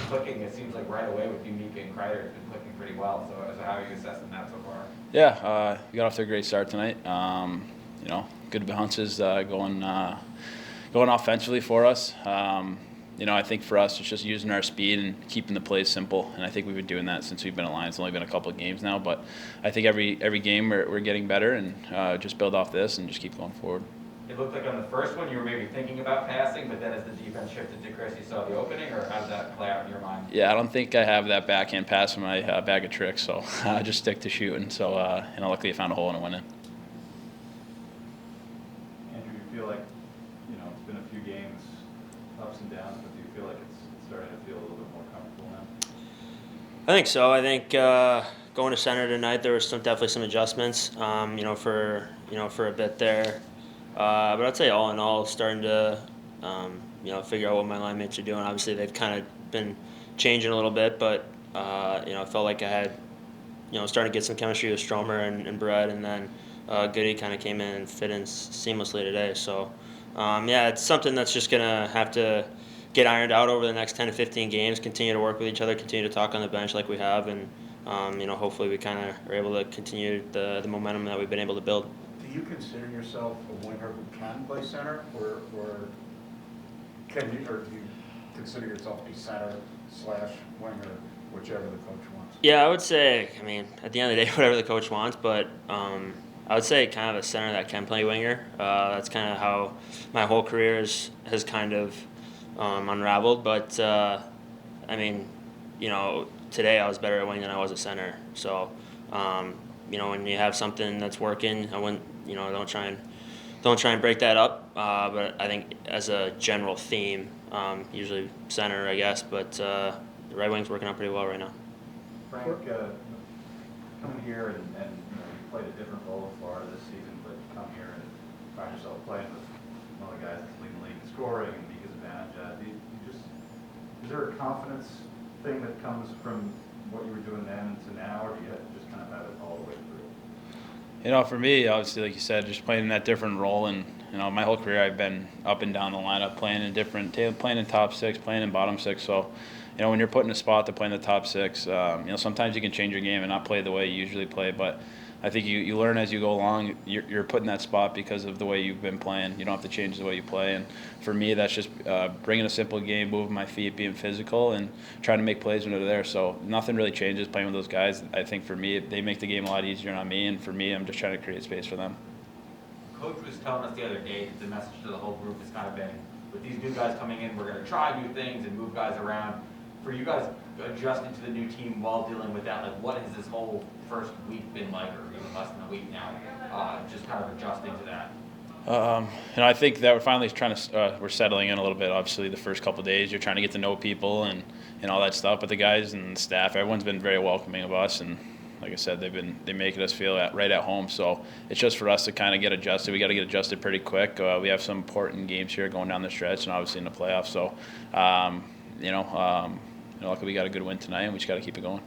clicking, it seems like right away with you, Mika and Kreider, it's been clicking pretty well. So how are you assessing that so far? Yeah, we got off to a great start tonight. Good bounces going offensively for us. I think for us, it's just using our speed and keeping the plays simple. And I think we've been doing that since we've been aligned. It's only been a couple of games now, but I think every game we're getting better, and just build off this and just keep going forward. It looked like on the first one you were maybe thinking about passing, but then as the defense shifted to Chris, you saw the opening, or how did that play out in your mind? Yeah, I don't think I have that backhand pass in my bag of tricks, so I just stick to shooting. So, luckily I found a hole and it went in. Andrew, you feel like, it's been a few games, ups and downs, but do you feel like it's starting to feel a little bit more comfortable now? I think so. I think going to center tonight, there was definitely some adjustments, for a bit there. But I'd say all in all, starting to, figure out what my line mates are doing. Obviously, they've kind of been changing a little bit, but, I felt like I had, starting to get some chemistry with Stromer and Brett, and then Goody kind of came in and fit in seamlessly today. So, it's something that's just going to have to get ironed out over the next 10 to 15 games, continue to work with each other, continue to talk on the bench like we have, and, hopefully we kind of are able to continue the momentum that we've been able to build. Do you consider yourself a winger who can play center, or do you consider yourself a center/winger, whichever the coach wants? Yeah, I would say, at the end of the day, whatever the coach wants, but I would say kind of a center that can play winger. That's kind of how my whole career has kind of unraveled, but today I was better at wing than I was at center. So, when you have something that's working, I wouldn't, don't try and break that up. But I think as a general theme, usually center, I guess. But the right wing's working out pretty well right now. Frank, coming here and you played a different role in Florida this season, but you come here and find yourself playing with one of the guys that's leading the league in scoring and Mika's advantage. Is there a confidence thing that comes from what you were doing then to now, or do you just kind of have it all the way through? For me, obviously, like you said, just playing in that different role, and my whole career I've been up and down the lineup, playing in top six, playing in bottom six. So, when you're put in a spot to play in the top six, sometimes you can change your game and not play the way you usually play. But I think you learn as you go along. You're put in that spot because of the way you've been playing. You don't have to change the way you play. And for me, that's just bringing a simple game, moving my feet, being physical, and trying to make plays when they're there. So nothing really changes playing with those guys. I think for me, they make the game a lot easier on me. And for me, I'm just trying to create space for them. Coach was telling us the other day that the message to the whole group has kind of been, with these new guys coming in, we're going to try new things and move guys around. For you guys adjusting to the new team while dealing with that, what has this whole first week been like, or even less than a week now, just kind of adjusting to that? I think that we're finally we're settling in a little bit. Obviously, the first couple of days, you're trying to get to know people and all that stuff. But the guys and the staff, everyone's been very welcoming of us, and like I said, they making us feel right at home. So it's just for us to kind of get adjusted. We got to get adjusted pretty quick. We have some important games here going down the stretch, and obviously in the playoffs. So, luckily we got a good win tonight, and we just got to keep it going.